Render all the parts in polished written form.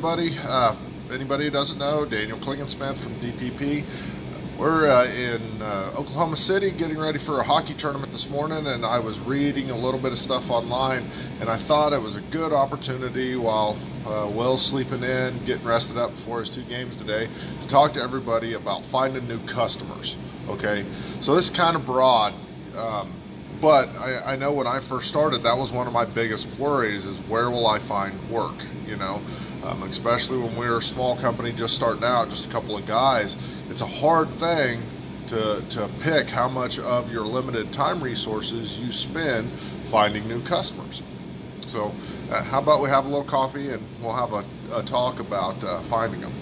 everybody. Anybody who doesn't know, Daniel Klingensmith from DPP. We're in Oklahoma City getting ready for a hockey tournament this morning, and I was reading a little bit of stuff online, and I thought it was a good opportunity while Will's sleeping in, getting rested up before his 2 games today, to talk to everybody about finding new customers. Okay, so this is kind of broad, but I know when I first started, that was one of my biggest worries, is where will I find work, you know? Especially when we're a small company just starting out, just a couple of guys. It's a hard thing to pick how much of your limited time resources you spend finding new customers. So how about we have a little coffee and we'll have a talk about finding them.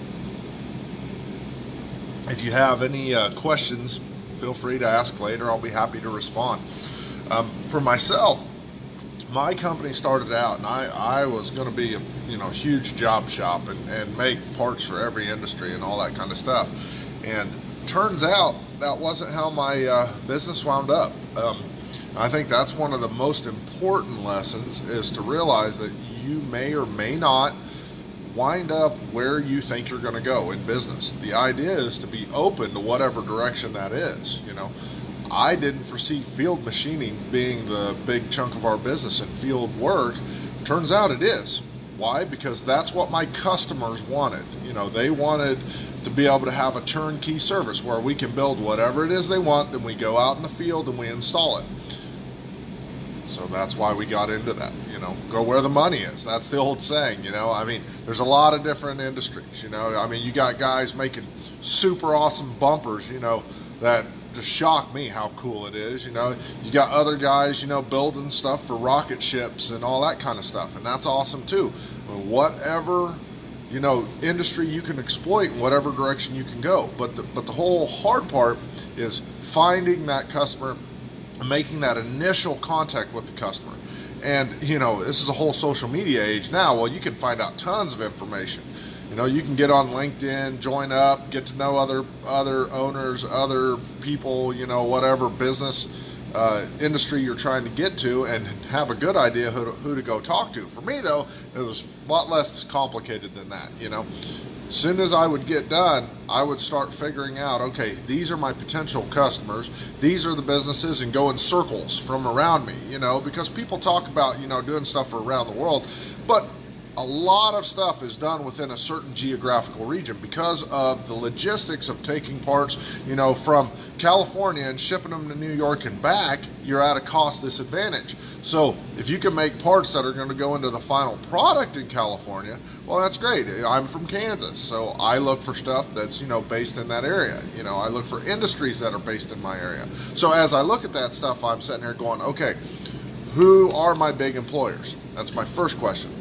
If you have any questions, feel free to ask later. I'll be happy to respond. For myself, my company started out, and I was going to be a huge job shop and make parts for every industry and all that kind of stuff. And turns out that wasn't how my business wound up. I think that's one of the most important lessons, is to realize that you may or may not wind up where you think you're going to go in business. The idea is to be open to whatever direction that is. I didn't foresee field machining being the big chunk of our business and field work. Turns out it is. Why? Because that's what my customers wanted. They wanted to be able to have a turnkey service where we can build whatever it is they want, then we go out in the field and we install it. So that's why we got into that. Go where the money is. That's the old saying. There's a lot of different industries. You got guys making super awesome bumpers, that just shock me how cool it is. You got other guys, building stuff for rocket ships and all that kind of stuff, and that's awesome too. Whatever industry you can exploit, in whatever direction you can go. But the whole hard part is finding that customer, making that initial contact with the customer. And this is a whole social media age now. Well, you can find out tons of information. You can get on LinkedIn, join up, get to know other owners, other people, whatever business industry you're trying to get to, and have a good idea who to go talk to. For me, though, it was a lot less complicated than that. As soon as I would get done, I would start figuring out, okay, these are my potential customers. These are the businesses, and go in circles from around me, because people talk about, doing stuff for around the world, but a lot of stuff is done within a certain geographical region because of the logistics of taking parts, from California and shipping them to New York and back. You're at a cost disadvantage. So if you can make parts that are going to go into the final product in California, well, that's great. I'm from Kansas, so I look for stuff that's, based in that area. I look for industries that are based in my area. So as I look at that stuff, I'm sitting here going, okay, who are my big employers? That's my first question.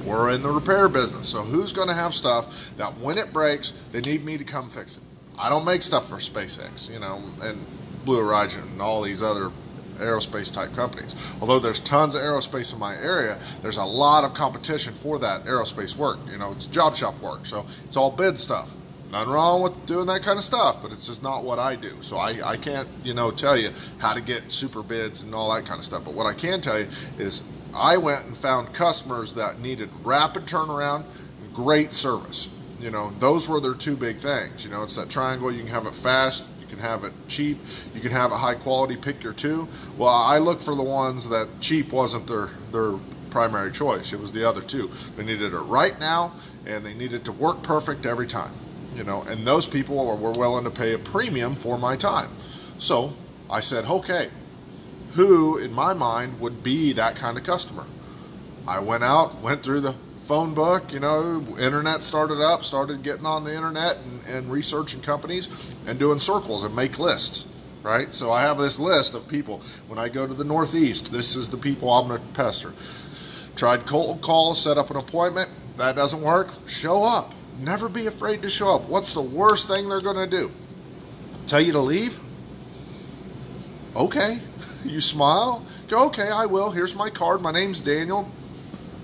We're in the repair business, so who's going to have stuff that when it breaks, they need me to come fix it? I don't make stuff for SpaceX, and Blue Origin and all these other aerospace type companies. Although there's tons of aerospace in my area, there's a lot of competition for that aerospace work. It's job shop work, so it's all bid stuff. Nothing wrong with doing that kind of stuff, but it's just not what I do. So I can't, tell you how to get super bids and all that kind of stuff. But what I can tell you is I went and found customers that needed rapid turnaround and great service. Those were their 2 big things. It's that triangle. You can have it fast, you can have it cheap, you can have it high quality, pick your 2. Well, I looked for the ones that cheap wasn't their primary choice. It was the other 2. They needed it right now, and they needed to work perfect every time. And those people were willing to pay a premium for my time. So I said, okay, who in my mind would be that kind of customer? I went through the phone book, internet started up, started getting on the internet and researching companies and doing circles and make lists, right? So I have this list of people. When I go to the Northeast, this is the people I'm going to pester. Tried cold calls, set up an appointment. That doesn't work. Show up. Never be afraid to show up. What's the worst thing they're going to do? Tell you to leave? Okay. You smile. Go, okay, I will. Here's my card. My name's Daniel.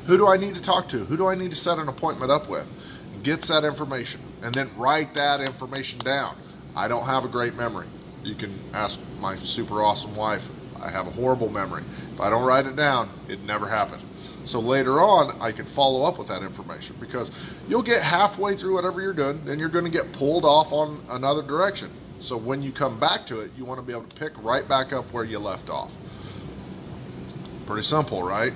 Who do I need to talk to? Who do I need to set an appointment up with? And gets that information. And then write that information down. I don't have a great memory. You can ask my super awesome wife I have a horrible memory. If I don't write it down, it never happened. So later on, I could follow up with that information, because you'll get halfway through whatever you're doing, then you're going to get pulled off on another direction. So when you come back to it, you want to be able to pick right back up where you left off. Pretty simple, right?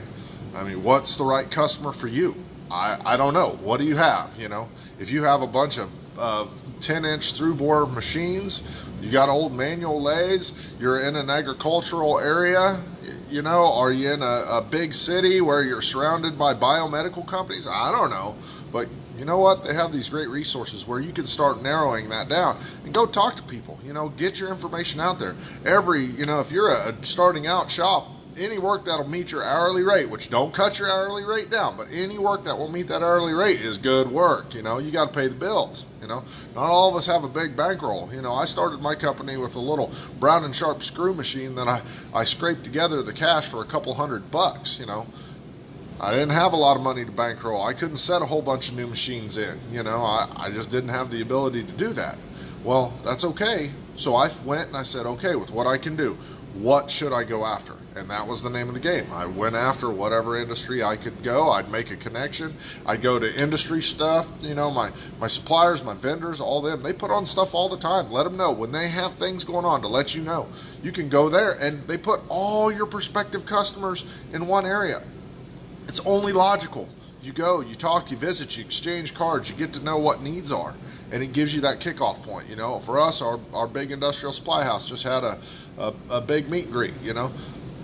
I mean, what's the right customer for you? I don't know. What do you have? You know, if you have a bunch of 10-inch through-bore machines, you got old manual lathes, you're in an agricultural area, you know, are you in a big city where you're surrounded by biomedical companies? I don't know. But you know what? They have these great resources where you can start narrowing that down and go talk to people. You know, get your information out there. You know, if you're a starting out shop, any work that'll meet your hourly rate, which don't cut your hourly rate down, but any work that will meet that hourly rate is good work. You know, you got to pay the bills. You know, not all of us have a big bankroll. You know, I started my company with a little Brown and Sharp screw machine that I scraped together the cash for a couple $100. You know, I didn't have a lot of money to bankroll. I couldn't set a whole bunch of new machines in. You know, I just didn't have the ability to do that. Well, that's okay. So I went and I said, okay, with what I can do, what should I go after? And that was the name of the game. I went after whatever industry I could go. I'd make a connection. I'd go to industry stuff. You know, my suppliers, my vendors, all them, they put on stuff all the time. Let them know when they have things going on to let you know. You can go there, and they put all your prospective customers in one area. It's only logical. You go, you talk, you visit, you exchange cards, you get to know what needs are, and it gives you that kickoff point. You know, for us, our big industrial supply house just had a big meet and greet. You know,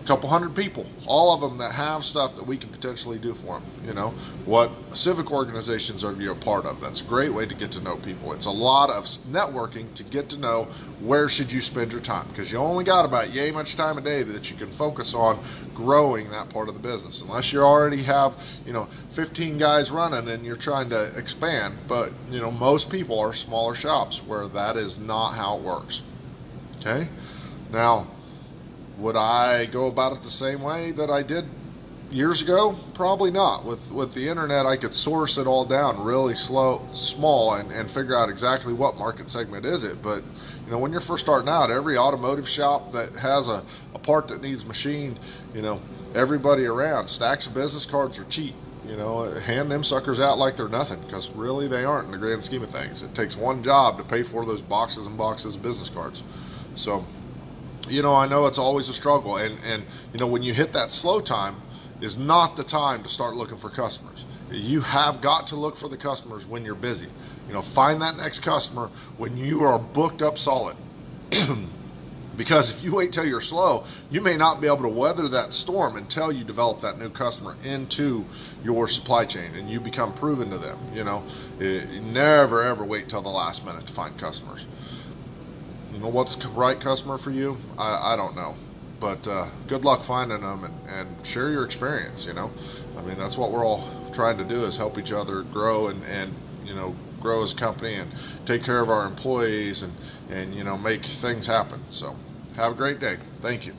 a couple hundred people, all of them that have stuff that we can potentially do for them. You know, what civic organizations are you a part of? That's a great way to get to know people. It's a lot of networking to get to know where should you spend your time, because you only got about yay much time a day that you can focus on growing that part of the business, unless you already have, you know, 15 guys running and you're trying to expand. But you know, most people are smaller shops where that is not how it works. Okay, now, would I go about it the same way that I did years ago? Probably not. With the internet, I could source it all down really small and figure out exactly what market segment is it. But you know, when you're first starting out, every automotive shop that has a part that needs machined, you know, everybody around, stacks of business cards are cheap. You know, hand them suckers out like they're nothing, because really they aren't in the grand scheme of things. It takes one job to pay for those boxes and boxes of business cards. So, you know, I know it's always a struggle, and you know, when you hit that slow time is not the time to start looking for customers. You have got to look for the customers when you're busy. You know, find that next customer when you are booked up solid. Because if you wait till you're slow, you may not be able to weather that storm until you develop that new customer into your supply chain and you become proven to them. You know, you never ever wait till the last minute to find customers. You know, what's the right customer for you? I don't know. But good luck finding them, and share your experience. You know, I mean, that's what we're all trying to do, is help each other grow and you know, grow as a company and take care of our employees and you know, make things happen. So have a great day. Thank you.